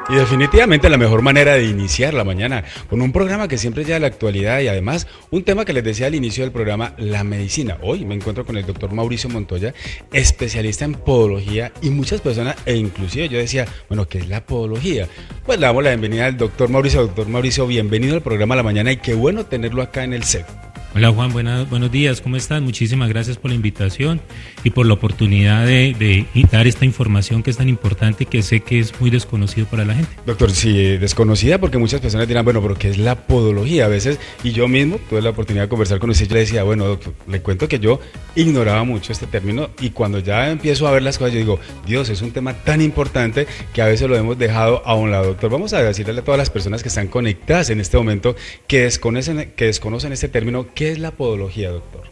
Y definitivamente la mejor manera de iniciar la mañana con un programa que siempre lleva la actualidad y además un tema que les decía al inicio del programa, la medicina. Hoy me encuentro con el doctor Mauricio Montoya, especialista en podología y muchas personas, e inclusive yo decía, bueno, ¿qué es la podología? Pues le damos la bienvenida al doctor Mauricio. Doctor Mauricio, bienvenido al programa La Mañana y qué bueno tenerlo acá en el set. Hola Juan, buenos días, ¿cómo estás? Muchísimas gracias por la invitación y por la oportunidad de dar esta información que es tan importante y que sé que es muy desconocido para la gente. Doctor, sí, desconocida porque muchas personas dirán, bueno, pero ¿qué es la podología? A veces, y yo mismo tuve la oportunidad de conversar con usted, yo le decía, bueno, doctor, le cuento que yo ignoraba mucho este término y cuando ya empiezo a ver las cosas, yo digo, Dios, es un tema tan importante que a veces lo hemos dejado a un lado. Doctor, vamos a decirle a todas las personas que están conectadas en este momento, que desconocen este término, ¿qué es la podología, doctor?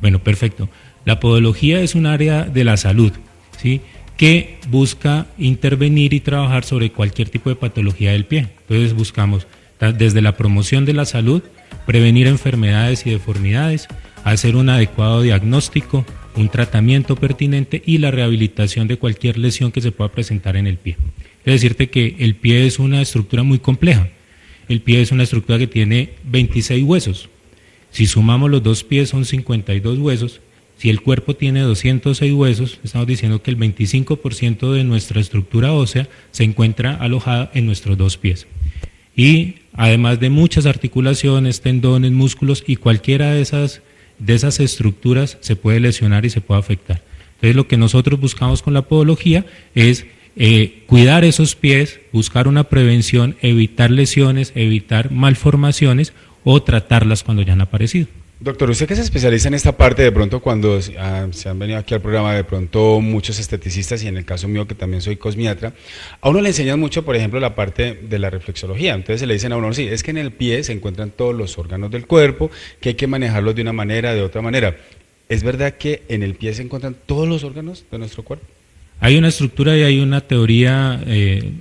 Bueno, perfecto. La podología es un área de la salud, ¿sí?, que busca intervenir y trabajar sobre cualquier tipo de patología del pie. Entonces buscamos desde la promoción de la salud, prevenir enfermedades y deformidades, hacer un adecuado diagnóstico, un tratamiento pertinente y la rehabilitación de cualquier lesión que se pueda presentar en el pie. Quiero decirte que el pie es una estructura muy compleja. El pie es una estructura que tiene 26 huesos. Si sumamos los dos pies son 52 huesos. Si el cuerpo tiene 206 huesos, estamos diciendo que el 25% de nuestra estructura ósea se encuentra alojada en nuestros dos pies. Y además de muchas articulaciones, tendones, músculos y cualquiera de esas estructuras se puede lesionar y se puede afectar. Entonces lo que nosotros buscamos con la podología es cuidar esos pies, buscar una prevención, evitar lesiones, evitar malformaciones o tratarlas cuando ya han aparecido. Doctor, usted que se especializa en esta parte, de pronto cuando se han venido aquí al programa, de pronto muchos esteticistas y en el caso mío que también soy cosmiatra, a uno le enseñan mucho, por ejemplo, la parte de la reflexología. Entonces se le dicen a uno, sí, es que en el pie se encuentran todos los órganos del cuerpo, que hay que manejarlos de una manera, de otra manera. ¿Es verdad que en el pie se encuentran todos los órganos de nuestro cuerpo? Hay una estructura y hay una teoría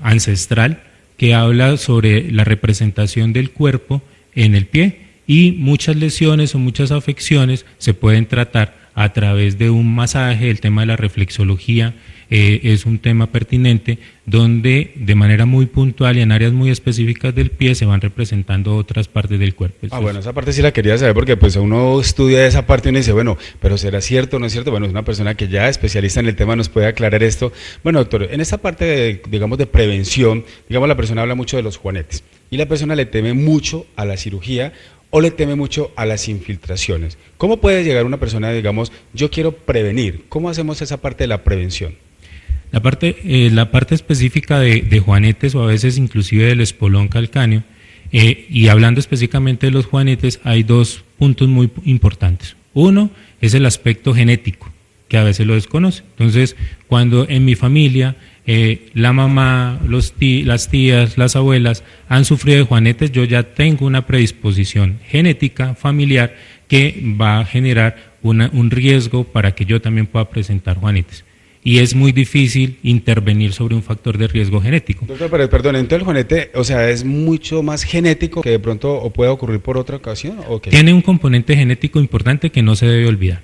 ancestral que habla sobre la representación del cuerpo en el pie y muchas lesiones o muchas afecciones se pueden tratar a través de un masaje. El tema de la reflexología es un tema pertinente donde de manera muy puntual y en áreas muy específicas del pie se van representando otras partes del cuerpo. Bueno, esa parte sí la quería saber porque pues uno estudia esa parte y uno dice, bueno, pero ¿será cierto o no es cierto? Bueno, es una persona que ya es especialista en el tema, nos puede aclarar esto. Bueno, doctor, en esta parte de, digamos, de prevención, digamos, la persona habla mucho de los juanetes y la persona le teme mucho a la cirugía o le teme mucho a las infiltraciones. ¿Cómo puede llegar una persona, digamos, yo quiero prevenir? ¿Cómo hacemos esa parte de la prevención? La parte específica de juanetes o a veces inclusive del espolón calcáneo, y hablando específicamente de los juanetes, hay dos puntos muy importantes. Uno es el aspecto genético, que a veces lo desconoce. Entonces, cuando en mi familia la mamá, las tías, las abuelas han sufrido de juanetes, yo ya tengo una predisposición genética familiar que va a generar un riesgo para que yo también pueda presentar juanetes. Y es muy difícil intervenir sobre un factor de riesgo genético. Doctor, pero perdón, entonces el juanete, o sea, es mucho más genético que de pronto o puede ocurrir por otra ocasión, ¿o qué? Tiene un componente genético importante que no se debe olvidar.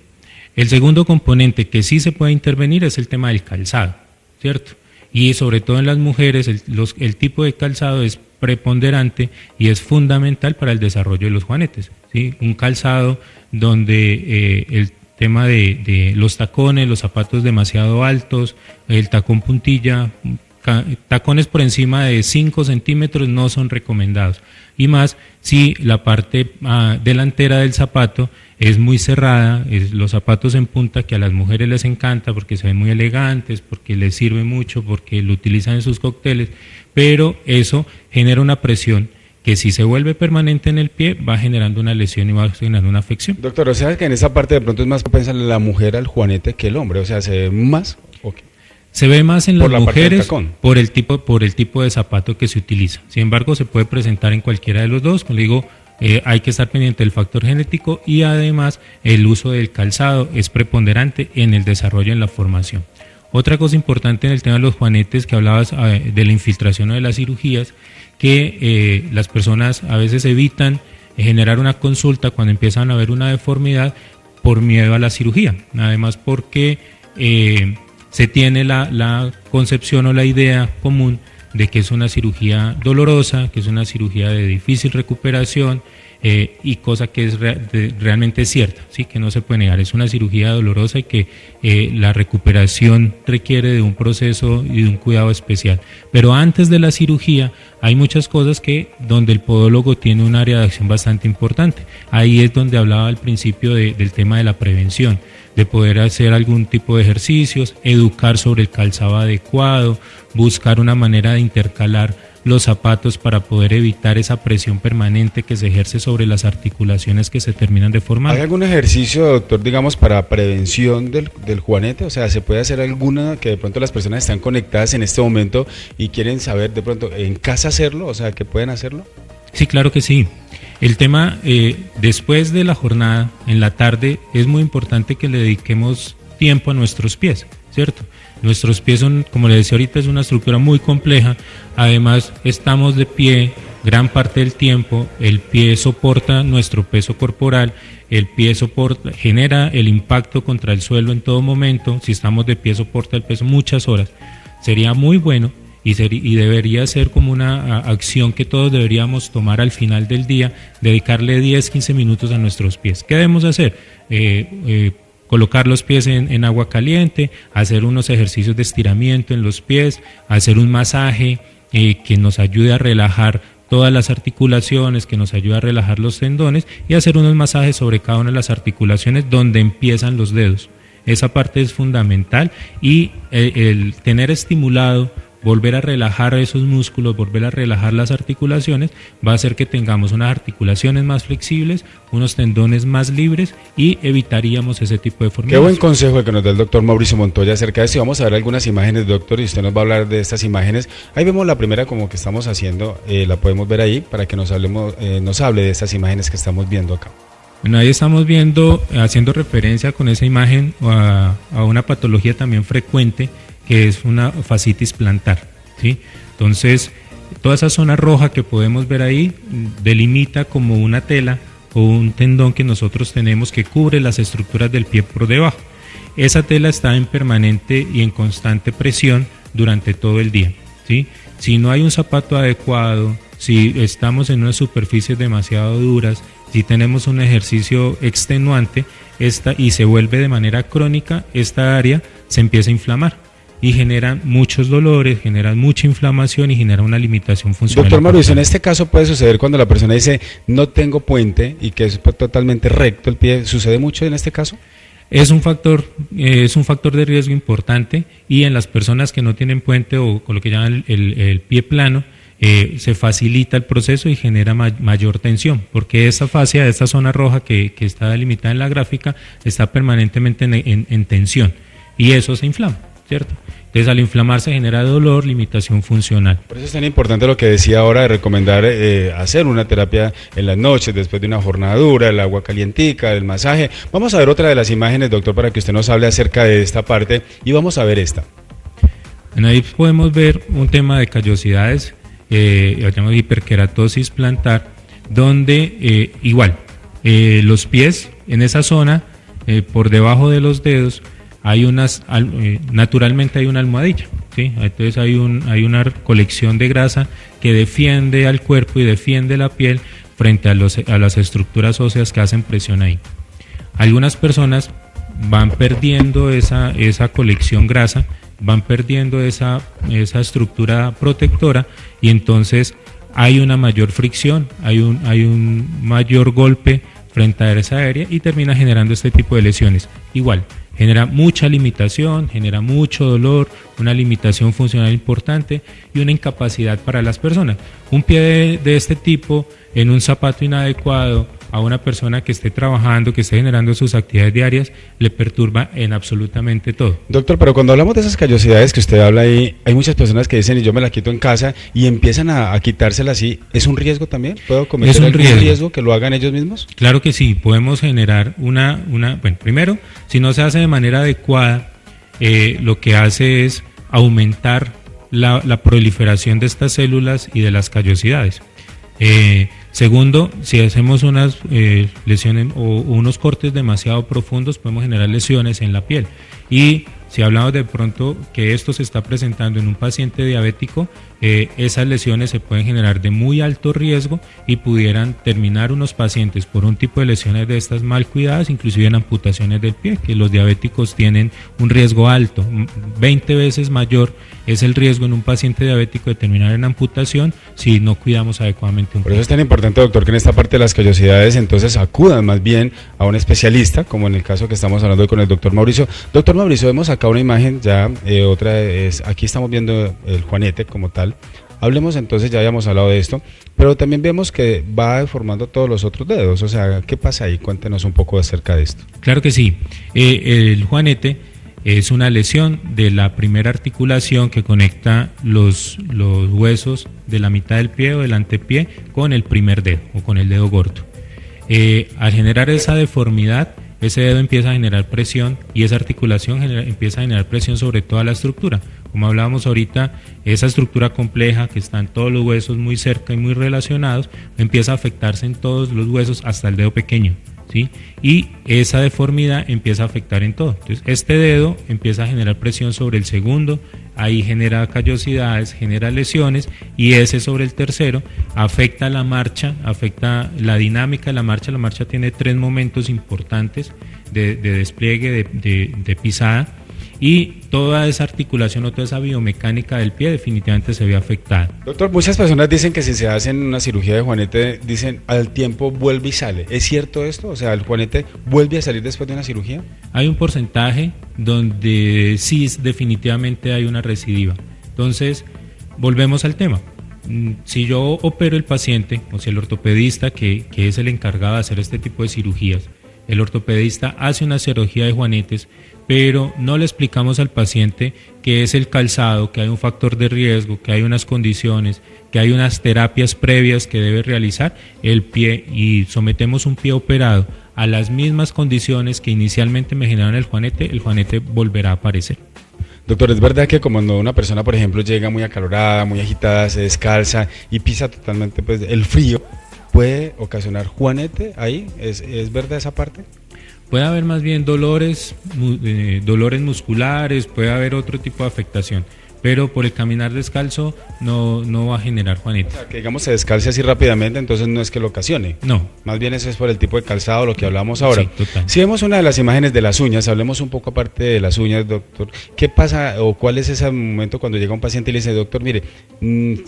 El segundo componente que sí se puede intervenir es el tema del calzado, ¿cierto? Y sobre todo en las mujeres el tipo de calzado es preponderante y es fundamental para el desarrollo de los juanetes, ¿sí? Un calzado donde el tema de los tacones, los zapatos demasiado altos, el tacón puntilla, tacones por encima de 5 centímetros no son recomendados. Y más si la parte delantera del zapato es muy cerrada, los zapatos en punta que a las mujeres les encanta porque se ven muy elegantes, porque les sirve mucho, porque lo utilizan en sus cócteles, pero eso genera una presión que si se vuelve permanente en el pie va generando una lesión y va generando una afección. Doctor, o sea que en esa parte de pronto es más propensa la mujer al juanete que el hombre, o sea, ¿se ve más? Okay. Se ve más en las mujeres por el tipo de zapato que se utiliza. Sin embargo, se puede presentar en cualquiera de los dos. Como digo, hay que estar pendiente del factor genético y además el uso del calzado es preponderante en el desarrollo, en la formación. Otra cosa importante en el tema de los juanetes, que hablabas de la infiltración o de las cirugías, que las personas a veces evitan generar una consulta cuando empiezan a ver una deformidad por miedo a la cirugía. Además porque se tiene la concepción o la idea común de que es una cirugía dolorosa, que es una cirugía de difícil recuperación, y cosa que es realmente cierta, ¿sí? Que no se puede negar, es una cirugía dolorosa y que la recuperación requiere de un proceso y de un cuidado especial. Pero antes de la cirugía hay muchas cosas donde el podólogo tiene un área de acción bastante importante. Ahí es donde hablaba al principio del tema de la prevención, de poder hacer algún tipo de ejercicios, educar sobre el calzado adecuado, buscar una manera de intercalar los zapatos para poder evitar esa presión permanente que se ejerce sobre las articulaciones que se terminan de formar. ¿Hay algún ejercicio, doctor, digamos, para prevención del juanete? O sea, ¿se puede hacer alguna que de pronto las personas están conectadas en este momento y quieren saber de pronto en casa hacerlo? O sea, ¿que pueden hacerlo? Sí, claro que sí. El tema, después de la jornada, en la tarde, es muy importante que le dediquemos tiempo a nuestros pies, ¿cierto? Nuestros pies son, como le decía ahorita, es una estructura muy compleja. Además, estamos de pie gran parte del tiempo. El pie soporta nuestro peso corporal. El pie genera el impacto contra el suelo en todo momento. Si estamos de pie, soporta el peso muchas horas. Sería muy bueno y debería ser como una acción que todos deberíamos tomar al final del día, dedicarle 10-15 minutos a nuestros pies. ¿Qué debemos hacer? Colocar los pies en agua caliente, hacer unos ejercicios de estiramiento en los pies, hacer un masaje que nos ayude a relajar todas las articulaciones, que nos ayude a relajar los tendones y hacer unos masajes sobre cada una de las articulaciones donde empiezan los dedos. Esa parte es fundamental y el tener estimulado, volver a relajar esos músculos, volver a relajar las articulaciones, va a hacer que tengamos unas articulaciones más flexibles, unos tendones más libres y evitaríamos ese tipo de deformidades. Qué buen consejo el que nos da el doctor Mauricio Montoya acerca de esto. Vamos a ver algunas imágenes, doctor, y usted nos va a hablar de estas imágenes. Ahí vemos la primera como que estamos haciendo, la podemos ver ahí para que nos hable de estas imágenes que estamos viendo acá. Bueno, ahí estamos viendo, haciendo referencia con esa imagen a una patología también frecuente, que es una fascitis plantar, ¿sí? Entonces, toda esa zona roja que podemos ver ahí delimita como una tela o un tendón que nosotros tenemos que cubre las estructuras del pie por debajo. Esa tela está en permanente y en constante presión durante todo el día, ¿sí? Si no hay un zapato adecuado, si estamos en unas superficies demasiado duras, si tenemos un ejercicio extenuante y se vuelve de manera crónica, esta área se empieza a inflamar y generan muchos dolores, generan mucha inflamación y genera una limitación funcional. Doctor Mauricio, en este caso puede suceder cuando la persona dice no tengo puente y que es totalmente recto el pie, ¿sucede mucho en este caso? Es un factor de riesgo importante y en las personas que no tienen puente o con lo que llaman el pie plano, se facilita el proceso y genera mayor tensión, porque esa fascia, esta zona roja que está delimitada en la gráfica, está permanentemente en tensión y eso se inflama, ¿cierto? Entonces, al inflamarse genera dolor, limitación funcional. Por eso es tan importante lo que decía ahora de recomendar hacer una terapia en las noches, después de una jornada dura, el agua calientica, el masaje. Vamos a ver otra de las imágenes, doctor, para que usted nos hable acerca de esta parte y vamos a ver esta. Bueno, ahí podemos ver un tema de callosidades, llamamos hiperkeratosis plantar, donde los pies en esa zona, por debajo de los dedos, hay naturalmente hay una almohadilla, ¿sí? Entonces hay una colección de grasa que defiende al cuerpo y defiende la piel frente a las estructuras óseas que hacen presión ahí. Algunas personas van perdiendo esa colección grasa, van perdiendo esa estructura protectora y entonces hay una mayor fricción, hay un mayor golpe frente a esa área y termina generando este tipo de lesiones. Igual, genera mucha limitación, genera mucho dolor, una limitación funcional importante y una incapacidad para las personas. Un pie de este tipo en un zapato inadecuado a una persona que esté trabajando, que esté generando sus actividades diarias, le perturba en absolutamente todo. Doctor, pero cuando hablamos de esas callosidades que usted habla ahí, hay muchas personas que dicen y yo me la quito en casa y empiezan a quitársela así. ¿Es un riesgo también? ¿Puedo cometer algún riesgo que lo hagan ellos mismos? Claro que sí, podemos generar bueno, primero, si no se hace de manera adecuada, lo que hace es aumentar la proliferación de estas células y de las callosidades. Segundo, si hacemos unas lesiones o unos cortes demasiado profundos, podemos generar lesiones en la piel. Y si hablamos de pronto que esto se está presentando en un paciente diabético, esas lesiones se pueden generar de muy alto riesgo y pudieran terminar unos pacientes por un tipo de lesiones de estas mal cuidadas, inclusive en amputaciones del pie, que los diabéticos tienen un riesgo alto, 20 veces mayor es el riesgo en un paciente diabético de terminar en amputación si no cuidamos adecuadamente un pie. Por eso es tan importante, doctor, que en esta parte de las callosidades entonces acudan más bien a un especialista, como en el caso que estamos hablando con el doctor Mauricio. Doctor Mauricio, vemos acá una imagen ya, otra es, aquí estamos viendo el juanete como tal. Hablemos entonces, ya habíamos hablado de esto, pero también vemos que va deformando todos los otros dedos, o sea, ¿qué pasa ahí? Cuéntenos un poco acerca de esto. Claro que sí, el juanete es una lesión de la primera articulación que conecta los huesos de la mitad del pie o del antepié con el primer dedo o con el dedo gordo. Al generar esa deformidad, ese dedo empieza a generar presión y esa articulación empieza a generar presión sobre toda la estructura. Como hablábamos ahorita, esa estructura compleja que están todos los huesos muy cerca y muy relacionados, empieza a afectarse en todos los huesos hasta el dedo pequeño, ¿sí? Y esa deformidad empieza a afectar en todo. Entonces, este dedo empieza a generar presión sobre el segundo, ahí genera callosidades, genera lesiones, y ese sobre el tercero afecta la marcha, afecta la dinámica de la marcha. La marcha tiene 3 momentos importantes de despliegue, de pisada, y toda esa articulación o toda esa biomecánica del pie definitivamente se ve afectada. Doctor, muchas personas dicen que si se hacen una cirugía de juanete, dicen al tiempo vuelve y sale. ¿Es cierto esto? O sea, ¿el juanete vuelve a salir después de una cirugía? Hay un porcentaje donde sí definitivamente hay una recidiva. Entonces, volvemos al tema. Si yo opero el paciente, o si el ortopedista, que es el encargado de hacer este tipo de cirugías, el ortopedista hace una cirugía de juanetes, pero no le explicamos al paciente que es el calzado, que hay un factor de riesgo, que hay unas condiciones, que hay unas terapias previas que debe realizar el pie, y sometemos un pie operado a las mismas condiciones que inicialmente me generaron el juanete volverá a aparecer. Doctor, ¿es verdad que cuando una persona, por ejemplo, llega muy acalorada, muy agitada, se descalza y pisa totalmente pues, el frío, puede ocasionar juanete ahí? ¿Es verdad esa parte? Puede haber más bien dolores musculares, puede haber otro tipo de afectación, pero por el caminar descalzo no va a generar juanete. O sea, que digamos se descalce así rápidamente, entonces no es que lo ocasione. No. Más bien eso es por el tipo de calzado, lo que hablamos ahora. Sí, total. Si vemos una de las imágenes de las uñas, hablemos un poco aparte de las uñas, doctor. ¿Qué pasa o cuál es ese momento cuando llega un paciente y le dice, doctor, mire,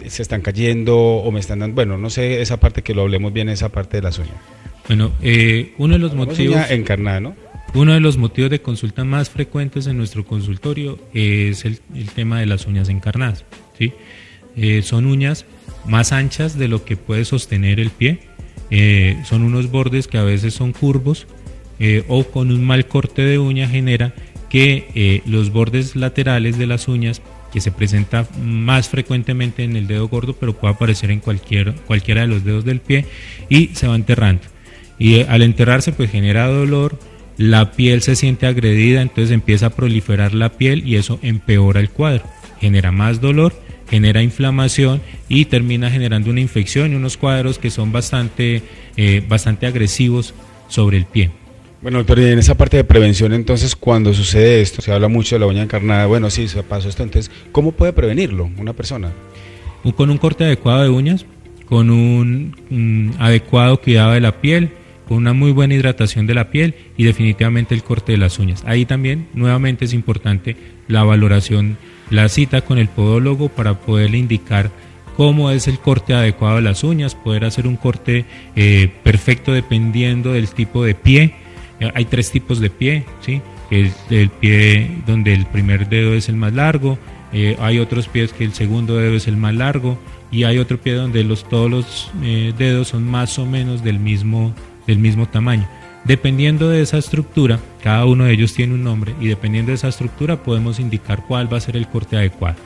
se están cayendo o me están dando, bueno, no sé, esa parte que lo hablemos bien, esa parte de las uñas? Bueno, uno de los motivos... Uña encarnada, ¿no? Uno de los motivos de consulta más frecuentes en nuestro consultorio es el tema de las uñas encarnadas, ¿sí? Son uñas más anchas de lo que puede sostener el pie, son unos bordes que a veces son curvos, o con un mal corte de uña genera que los bordes laterales de las uñas, que se presenta más frecuentemente en el dedo gordo, pero puede aparecer en cualquiera de los dedos del pie, y se va enterrando. Y al enterrarse pues genera dolor, la piel se siente agredida, entonces empieza a proliferar la piel y eso empeora el cuadro, genera más dolor, genera inflamación y termina generando una infección y unos cuadros que son bastante agresivos sobre el pie. Bueno, doctor, y en esa parte de prevención, entonces, cuando sucede esto, se habla mucho de la uña encarnada, bueno, sí, se pasó esto, entonces, ¿cómo puede prevenirlo una persona? Con un corte adecuado de uñas, con un adecuado cuidado de la piel, con una muy buena hidratación de la piel y definitivamente el corte de las uñas. Ahí también nuevamente es importante la valoración, la cita con el podólogo para poderle indicar cómo es el corte adecuado de las uñas, poder hacer un corte perfecto dependiendo del tipo de pie. Hay 3 tipos de pie, ¿sí? El pie donde el primer dedo es el más largo, hay otros pies que el segundo dedo es el más largo, y hay otro pie donde todos los dedos son más o menos del mismo tamaño. Dependiendo de esa estructura, cada uno de ellos tiene un nombre, y dependiendo de esa estructura podemos indicar cuál va a ser el corte adecuado.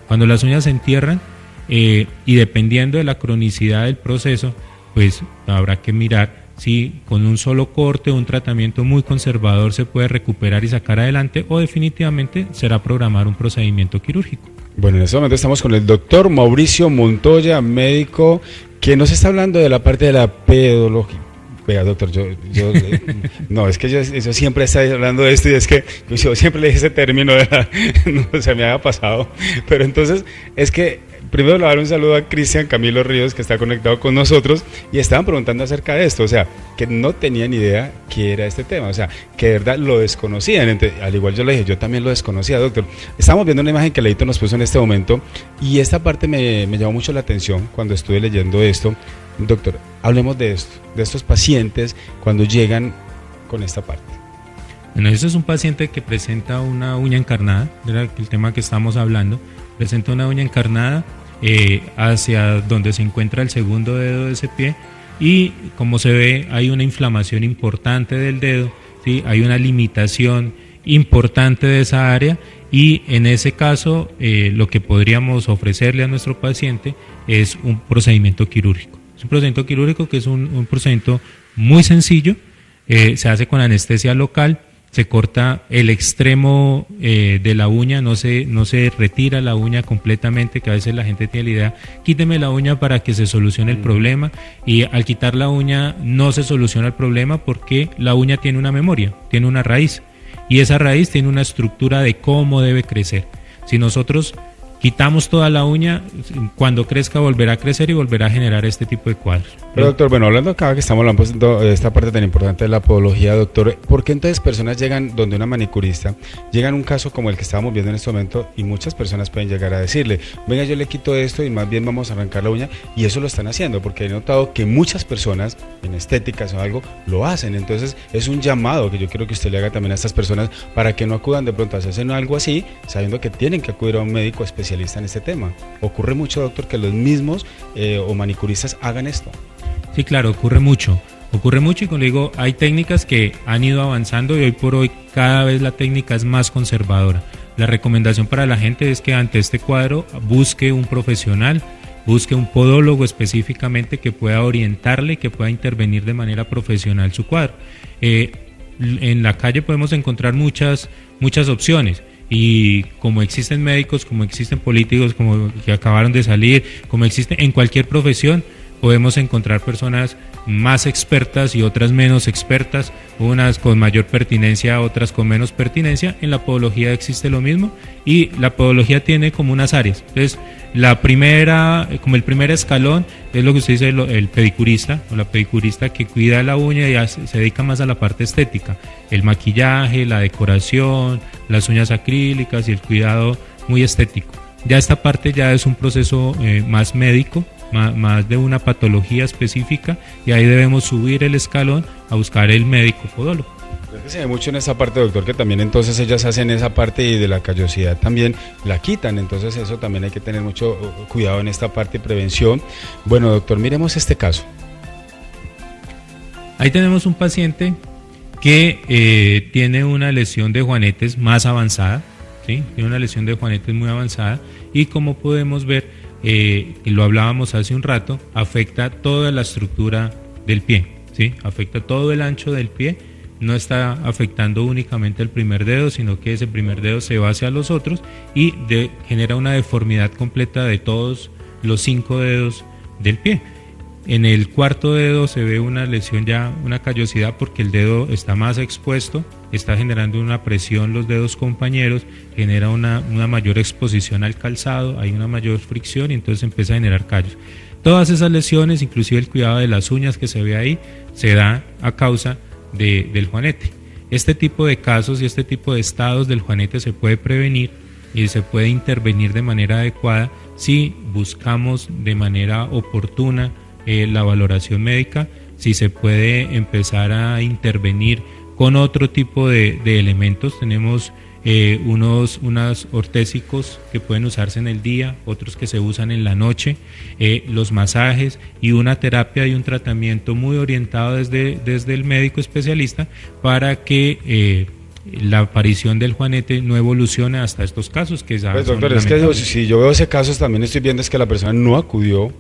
Cuando las uñas se entierran, y dependiendo de la cronicidad del proceso, pues habrá que mirar si con un solo corte o un tratamiento muy conservador se puede recuperar y sacar adelante, o definitivamente será programar un procedimiento quirúrgico. Bueno, en este momento estamos con el doctor Mauricio Montoya, médico, que nos está hablando de la parte de la pedología. Vea, doctor, no, es que yo siempre estoy hablando de esto, y es que yo siempre le dije ese término, no se me había pasado, pero entonces es que primero le dar un saludo a Cristian Camilo Ríos, que está conectado con nosotros, y estaban preguntando acerca de esto, o sea, que no tenían idea qué era este tema, o sea, que de verdad lo desconocían. Entonces, al igual yo le dije, yo también lo desconocía, doctor. Estamos viendo una imagen que Leito nos puso en este momento, y esta parte me llamó mucho la atención cuando estuve leyendo esto. Doctor, hablemos de esto, de estos pacientes cuando llegan con esta parte. Bueno, ese es un paciente que presenta una uña encarnada, era el tema que estamos hablando, presenta una uña encarnada hacia donde se encuentra el segundo dedo de ese pie, y como se ve hay una inflamación importante del dedo, ¿sí? Hay una limitación importante de esa área, y en ese caso lo que podríamos ofrecerle a nuestro paciente es un procedimiento quirúrgico. Es un procedimiento quirúrgico que es un procedimiento muy sencillo, se hace con anestesia local. Se corta el extremo de la uña, no se retira la uña completamente, que a veces la gente tiene la idea, quíteme la uña para que se solucione el problema, y al quitar la uña no se soluciona el problema porque la uña tiene una memoria, tiene una raíz, y esa raíz tiene una estructura de cómo debe crecer. Si nosotros quitamos toda la uña, cuando crezca volverá a crecer y volverá a generar este tipo de cuadros. Pero doctor, bueno, hablando acá que estamos hablando de esta parte tan importante de la podología, doctor, ¿por qué entonces personas llegan donde una manicurista, llegan un caso como el que estábamos viendo en este momento, y muchas personas pueden llegar a decirle, venga, yo le quito esto y más bien vamos a arrancar la uña, y eso lo están haciendo? Porque he notado que muchas personas en estéticas o algo lo hacen. Entonces es un llamado que yo quiero que usted le haga también a estas personas para que no acudan de pronto a hacerse algo así, sabiendo que tienen que acudir a un médico especialista en este tema. Ocurre mucho, doctor, que los mismos o manicuristas hagan esto. Sí, claro, ocurre mucho, y como le digo, hay técnicas que han ido avanzando, y hoy por hoy cada vez la técnica es más conservadora. La recomendación para la gente es que ante este cuadro busque un profesional, busque un podólogo específicamente que pueda orientarle, que pueda intervenir de manera profesional su cuadro. En la calle podemos encontrar muchas opciones, y como existen médicos, como existen políticos, como que acabaron de salir, como existen en cualquier profesión, podemos encontrar personas más expertas y otras menos expertas, unas con mayor pertinencia, otras con menos pertinencia. En la podología existe lo mismo, y la podología tiene como unas áreas. Entonces, como el primer escalón es lo que usted dice, el pedicurista o la pedicurista, que cuida la uña y se dedica más a la parte estética, el maquillaje, la decoración, las uñas acrílicas y el cuidado muy estético. Ya esta parte ya es un proceso más médico, más de una patología específica, y ahí debemos subir el escalón a buscar el médico podólogo. Creo que se ve mucho en esa parte, doctor, que también entonces ellas hacen esa parte, y de la callosidad también la quitan. Entonces eso también hay que tener mucho cuidado en esta parte de prevención. Bueno, doctor, miremos este caso. Ahí tenemos un paciente que tiene una lesión de juanetes más avanzada, ¿sí? Tiene una lesión de juanetes muy avanzada, y como podemos ver, y lo hablábamos hace un rato, afecta toda la estructura del pie, ¿sí? Afecta todo el ancho del pie, no está afectando únicamente el primer dedo, sino que ese primer dedo se va hacia los otros y genera una deformidad completa de todos los 5 dedos del pie. En el cuarto dedo se ve una lesión, ya una callosidad, porque el dedo está más expuesto, está generando una presión los dedos compañeros, genera una mayor exposición al calzado, hay una mayor fricción, y entonces empieza a generar callos. Todas esas lesiones, inclusive el cuidado de las uñas que se ve ahí, se da a causa del juanete. Este tipo de casos y este tipo de estados del juanete se puede prevenir y se puede intervenir de manera adecuada si buscamos de manera oportuna la valoración médica, si se puede empezar a intervenir con otro tipo de elementos. Tenemos unos ortésicos que pueden usarse en el día, otros que se usan en la noche, los masajes, y una terapia y un tratamiento muy orientado desde el médico especialista para que la aparición del juanete no evolucione hasta estos casos que ya pues, son doctor, es que si yo veo ese caso, también estoy viendo es que la persona no acudió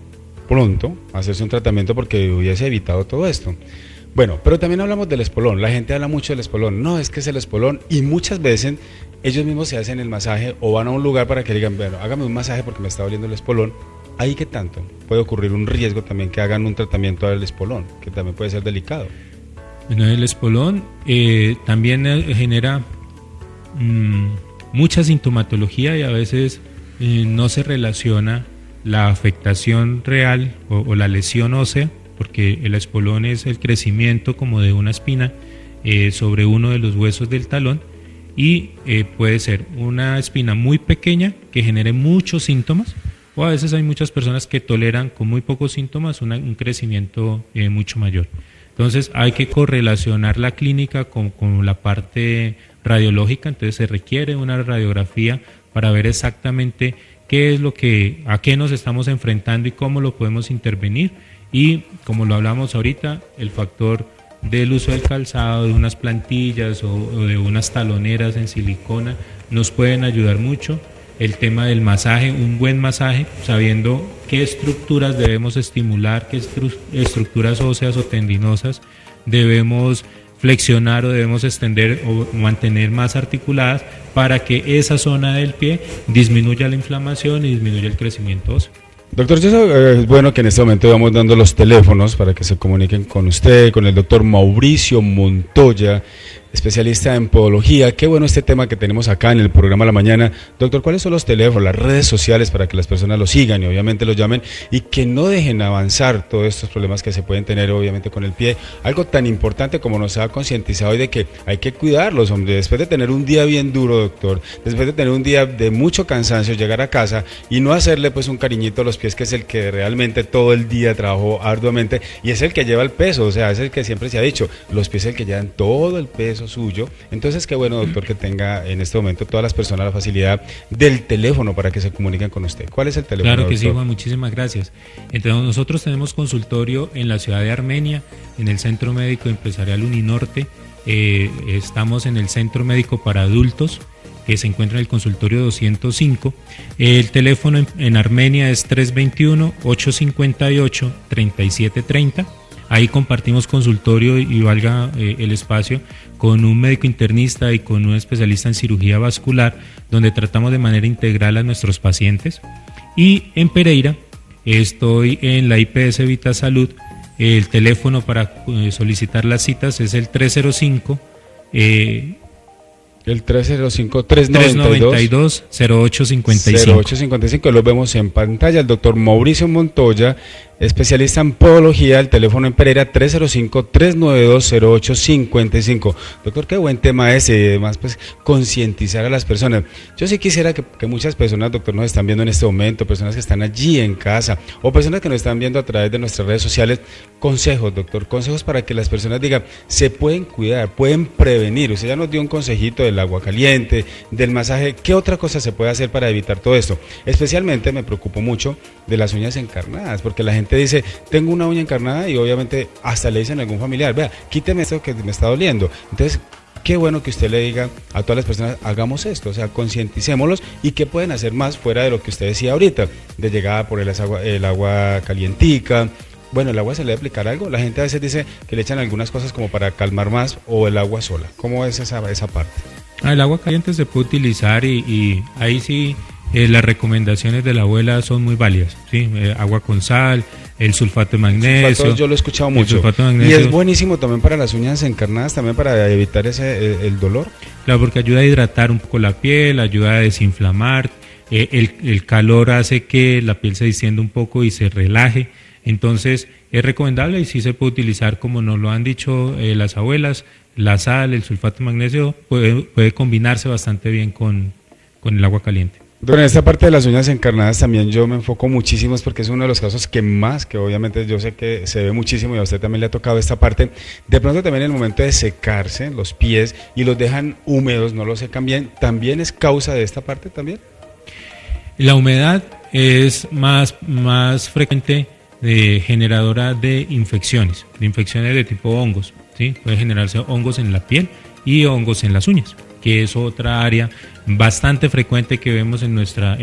pronto a hacerse un tratamiento porque hubiese evitado todo esto. Bueno, pero también hablamos del espolón. La gente habla mucho del espolón. No, es que es el espolón, y muchas veces ellos mismos se hacen el masaje o van a un lugar para que digan, bueno, hágame un masaje porque me está doliendo el espolón. Ahí, ¿qué tanto? Puede ocurrir un riesgo también que hagan un tratamiento del espolón, que también puede ser delicado. Bueno, el espolón también genera mucha sintomatología, y a veces no se relaciona la afectación real o la lesión ósea, porque el espolón es el crecimiento como de una espina sobre uno de los huesos del talón, y puede ser una espina muy pequeña que genere muchos síntomas, o a veces hay muchas personas que toleran con muy pocos síntomas un crecimiento mucho mayor. Entonces hay que correlacionar la clínica con la parte radiológica, entonces se requiere una radiografía para ver exactamente qué es a qué nos estamos enfrentando y cómo lo podemos intervenir. Y como lo hablamos ahorita, el factor del uso del calzado, de unas plantillas o de unas taloneras en silicona nos pueden ayudar mucho. El tema del masaje, un buen masaje, sabiendo qué estructuras debemos estimular, qué estructuras óseas o tendinosas debemos flexionar o debemos extender o mantener más articuladas para que esa zona del pie disminuya la inflamación y disminuya el crecimiento óseo. Doctor, es bueno que en este momento vamos dando los teléfonos para que se comuniquen con usted, con el doctor Mauricio Montoya, especialista en podología. Qué bueno este tema que tenemos acá en el programa La Mañana. Doctor, ¿cuáles son los teléfonos, las redes sociales para que las personas lo sigan y obviamente lo llamen y que no dejen avanzar todos estos problemas que se pueden tener obviamente con el pie? Algo tan importante como nos ha concientizado hoy de que hay que cuidarlos, hombre. Después de tener un día bien duro, doctor, después de tener un día de mucho cansancio, llegar a casa y no hacerle pues un cariñito a los pies, que es el que realmente todo el día trabajó arduamente y es el que lleva el peso, o sea, es el que siempre se ha dicho, los pies es el que llevan todo el peso suyo. Entonces qué bueno, doctor, que tenga en este momento todas las personas la facilidad del teléfono para que se comuniquen con usted. ¿Cuál es el teléfono, Claro que doctor? sí, Juan, muchísimas gracias. Entonces nosotros tenemos consultorio en la ciudad de Armenia, en el Centro Médico Empresarial Uninorte. Estamos en el Centro Médico para Adultos, que se encuentra en el consultorio 205. El teléfono en Armenia es 321-858-3730. Ahí compartimos consultorio y valga el espacio con un médico internista y con un especialista en cirugía vascular, donde tratamos de manera integral a nuestros pacientes. Y en Pereira estoy en la IPS Vita Salud. El teléfono para solicitar las citas es el 305 el 305-392-0855. 0855. Lo vemos en pantalla. El doctor Mauricio Montoya, especialista en podología. El teléfono en Pereira, 305-392-0855. Doctor, qué buen tema ese, y además pues concientizar a las personas. Yo sí quisiera que muchas personas, doctor, nos están viendo en este momento, personas que están allí en casa o personas que nos están viendo a través de nuestras redes sociales. Consejos, doctor, consejos para que las personas digan, se pueden cuidar, pueden prevenir. Usted ya nos dio un consejito del agua caliente, del masaje. ¿Qué otra cosa se puede hacer para evitar todo esto? Especialmente me preocupo mucho de las uñas encarnadas, porque la gente dice, tengo una uña encarnada y obviamente hasta le dicen a algún familiar, vea, quíteme esto que me está doliendo. Entonces, qué bueno que usted le diga a todas las personas, hagamos esto, o sea, concienticémoslos y qué pueden hacer más fuera de lo que usted decía ahorita, de llegada por el agua calientica. Bueno, ¿el agua se le debe aplicar algo? La gente a veces dice que le echan algunas cosas como para calmar más, o el agua sola. ¿Cómo es esa parte? El agua caliente se puede utilizar y ahí sí las recomendaciones de la abuela son muy válidas, ¿sí? Agua con sal, el sulfato de magnesio. Yo lo he escuchado mucho. Y es buenísimo también para las uñas encarnadas, también para evitar el dolor. Claro, porque ayuda a hidratar un poco la piel, ayuda a desinflamar. El calor hace que la piel se distienda un poco y se relaje. Entonces es recomendable y sí se puede utilizar, como nos lo han dicho las abuelas, la sal, el sulfato de magnesio puede combinarse bastante bien con el agua caliente. Pero en esta parte de las uñas encarnadas también yo me enfoco muchísimo, porque es uno de los casos que obviamente yo sé que se ve muchísimo y a usted también le ha tocado esta parte. De pronto también en el momento de secarse los pies y los dejan húmedos, no los secan bien, ¿también es causa de esta parte también? La humedad es más frecuente generadora de infecciones de tipo hongos, ¿sí? Puede generarse hongos en la piel y hongos en las uñas, que es otra área bastante frecuente que vemos en nuestra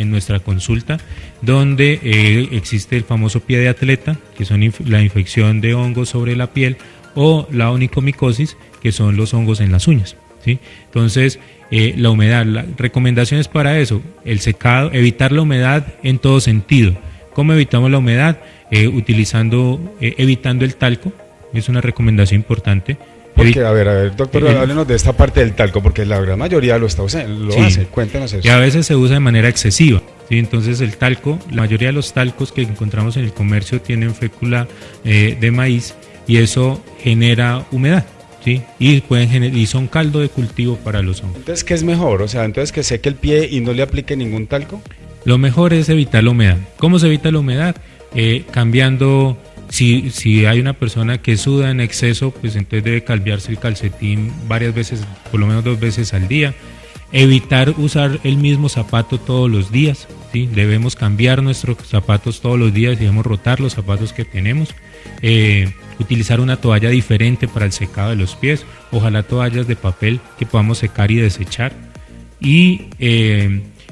consulta, donde existe el famoso pie de atleta, que son la infección de hongos sobre la piel, o la onicomicosis, que son los hongos en las uñas, ¿sí? Entonces, la humedad, las recomendaciones para eso, el secado, evitar la humedad en todo sentido. ¿Cómo evitamos la humedad? Evitando el talco, es una recomendación importante. Porque, a ver, doctor, háblenos de esta parte del talco, porque la gran mayoría lo hace. Cuéntenos eso. Y a veces se usa de manera excesiva, ¿sí? Entonces el talco, la mayoría de los talcos que encontramos en el comercio tienen fécula de maíz y eso genera humedad. ¿Sí? Y son caldo de cultivo para los hongos. Entonces, ¿qué es mejor? O sea, entonces que seque el pie y no le aplique ningún talco. Lo mejor es evitar la humedad. ¿Cómo se evita la humedad? Cambiando, si hay una persona que suda en exceso, pues entonces debe cambiarse el calcetín varias veces, por lo menos 2 veces al día. Evitar usar el mismo zapato todos los días, ¿sí? Debemos cambiar nuestros zapatos todos los días y debemos rotar los zapatos que tenemos. Utilizar una toalla diferente para el secado de los pies, ojalá toallas de papel que podamos secar y desechar. Y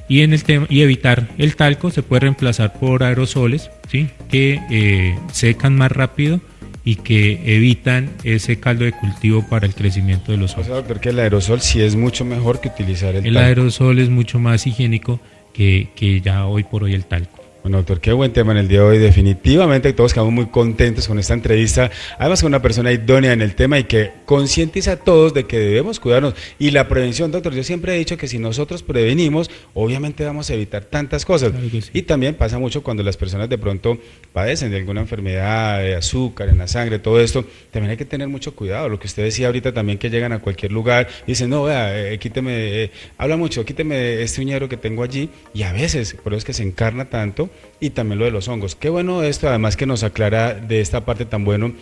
evitar el talco se puede reemplazar por aerosoles, ¿sí? Que secan más rápido y que evitan ese caldo de cultivo para el crecimiento de los hongos. O sea, doctor, que el aerosol sí es mucho mejor que utilizar el talco. El aerosol es mucho más higiénico que ya hoy por hoy el talco. Bueno, doctor, qué buen tema en el día de hoy. Definitivamente todos quedamos muy contentos con esta entrevista. Además, con una persona idónea en el tema y que concientiza a todos de que debemos cuidarnos. Y la prevención, doctor, yo siempre he dicho que si nosotros prevenimos, obviamente vamos a evitar tantas cosas. Claro que sí. Y también pasa mucho cuando las personas de pronto padecen de alguna enfermedad, de azúcar en la sangre, todo esto. También hay que tener mucho cuidado. Lo que usted decía ahorita también, que llegan a cualquier lugar y dicen, no, vea, quíteme, habla mucho, quíteme este uñero que tengo allí. Y a veces, por eso es que se encarna tanto. Y también lo de los hongos. Qué bueno esto, además que nos aclara de esta parte tan bueno,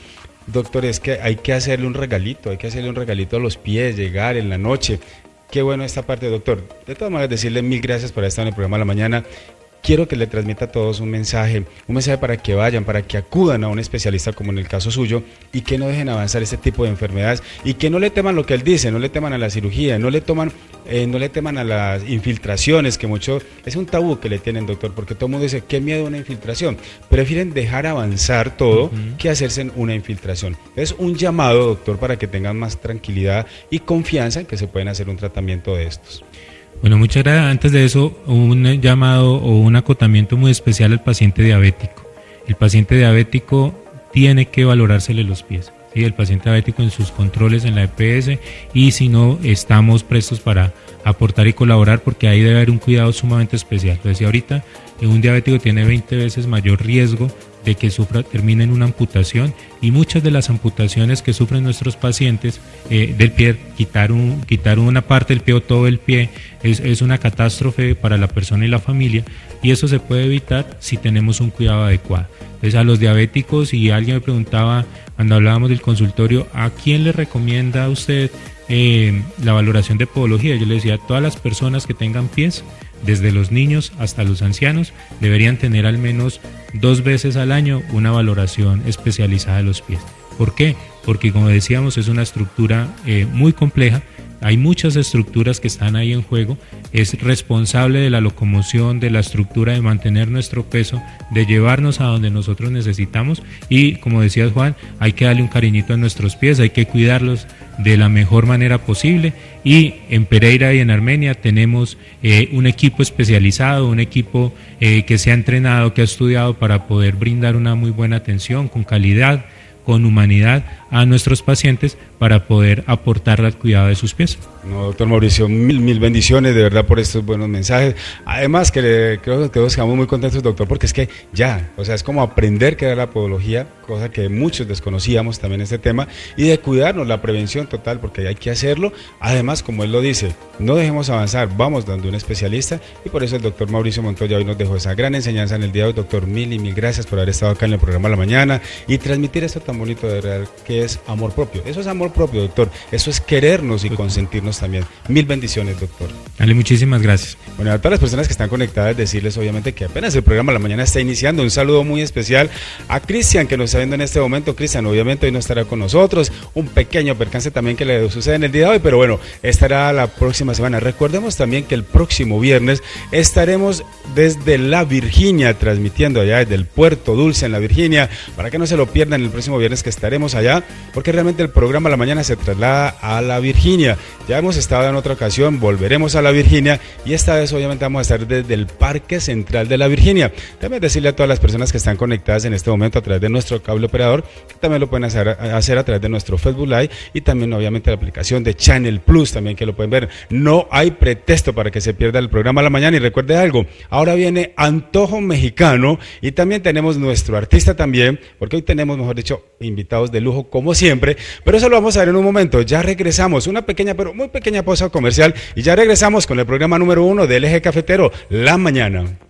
doctor, es que hay que hacerle un regalito a los pies, llegar en la noche. Qué bueno esta parte, doctor. De todas maneras, decirle mil gracias por estar en el programa de la mañana. Quiero que le transmita a todos un mensaje para que vayan, para que acudan a un especialista como en el caso suyo y que no dejen avanzar este tipo de enfermedades y que no le teman lo que él dice, no le teman a la cirugía, no le teman a las infiltraciones, que mucho es un tabú que le tienen, doctor, porque todo el mundo dice, qué miedo a una infiltración. Prefieren dejar avanzar todo que hacerse una infiltración. Es un llamado, doctor, para que tengan más tranquilidad y confianza en que se pueden hacer un tratamiento de estos. Bueno, muchas gracias. Antes de eso, un llamado o un acotamiento muy especial al paciente diabético. El paciente diabético tiene que valorársele los pies. ¿Sí? El paciente diabético en sus controles en la EPS, y si no, estamos prestos para aportar y colaborar, porque ahí debe haber un cuidado sumamente especial. Lo decía ahorita, un diabético tiene 20 veces mayor riesgo de que termine en una amputación, y muchas de las amputaciones que sufren nuestros pacientes del pie, quitar una parte del pie o todo el pie, es una catástrofe para la persona y la familia, y eso se puede evitar si tenemos un cuidado adecuado. Entonces, a los diabéticos, y alguien me preguntaba cuando hablábamos del consultorio, ¿a quién le recomienda a usted la valoración de podología? Yo le decía, a todas las personas que tengan pies, desde los niños hasta los ancianos, deberían tener al menos 2 veces al año una valoración especializada de los pies. ¿Por qué? Porque, como decíamos, es una estructura muy compleja. Hay muchas estructuras que están ahí en juego. Es responsable de la locomoción, de la estructura, de mantener nuestro peso, de llevarnos a donde nosotros necesitamos. Y, como decías, Juan, hay que darle un cariñito a nuestros pies, hay que cuidarlos de la mejor manera posible. Y en Pereira y en Armenia tenemos un equipo especializado, un equipo que se ha entrenado, que ha estudiado para poder brindar una muy buena atención con calidad, con humanidad a nuestros pacientes, para poder aportar al cuidado de sus pies. No, doctor Mauricio, mil bendiciones de verdad por estos buenos mensajes. Además creo que todos quedamos muy contentos, doctor, porque es que es como aprender qué era la podología, cosa que muchos desconocíamos también este tema, y de cuidarnos, la prevención total, porque hay que hacerlo. Además, como él lo dice, no dejemos avanzar, vamos dando un especialista, y por eso el doctor Mauricio Montoya hoy nos dejó esa gran enseñanza en el día de hoy. Doctor, mil gracias por haber estado acá en el programa de la mañana y transmitir esto tan bonito de verdad, que es amor propio. Eso es amor propio, doctor, eso es querernos y consentirnos también. Mil bendiciones, doctor. Dale, muchísimas gracias. Bueno, a todas las personas que están conectadas, decirles obviamente que apenas el programa de la mañana está iniciando. Un saludo muy especial a Cristian, que nos está viendo en este momento. Cristian, obviamente hoy no estará con nosotros, un pequeño percance también que le sucede en el día de hoy, pero bueno, estará la próxima semana. Recordemos también que el próximo viernes estaremos desde la Virginia, transmitiendo allá desde el Puerto Dulce en la Virginia, para que no se lo pierdan el próximo viernes. viernes que estaremos allá, porque realmente el programa a la mañana se traslada a la Virginia. Ya hemos estado en otra ocasión, volveremos a la Virginia y esta vez obviamente vamos a estar desde el Parque Central de la Virginia. También decirle a todas las personas que están conectadas en este momento a través de nuestro cable operador, que también lo pueden hacer a través de nuestro Facebook Live y también obviamente la aplicación de Channel Plus, también que lo pueden ver. No hay pretexto para que se pierda el programa a la mañana. Y recuerde algo, ahora viene Antojo Mexicano y también tenemos nuestro artista también, porque hoy tenemos, mejor dicho, invitados de lujo como siempre, pero eso lo vamos a ver en un momento. Ya regresamos, una pequeña pero muy pequeña pausa comercial y ya regresamos con el programa número 1 del Eje Cafetero, La Mañana.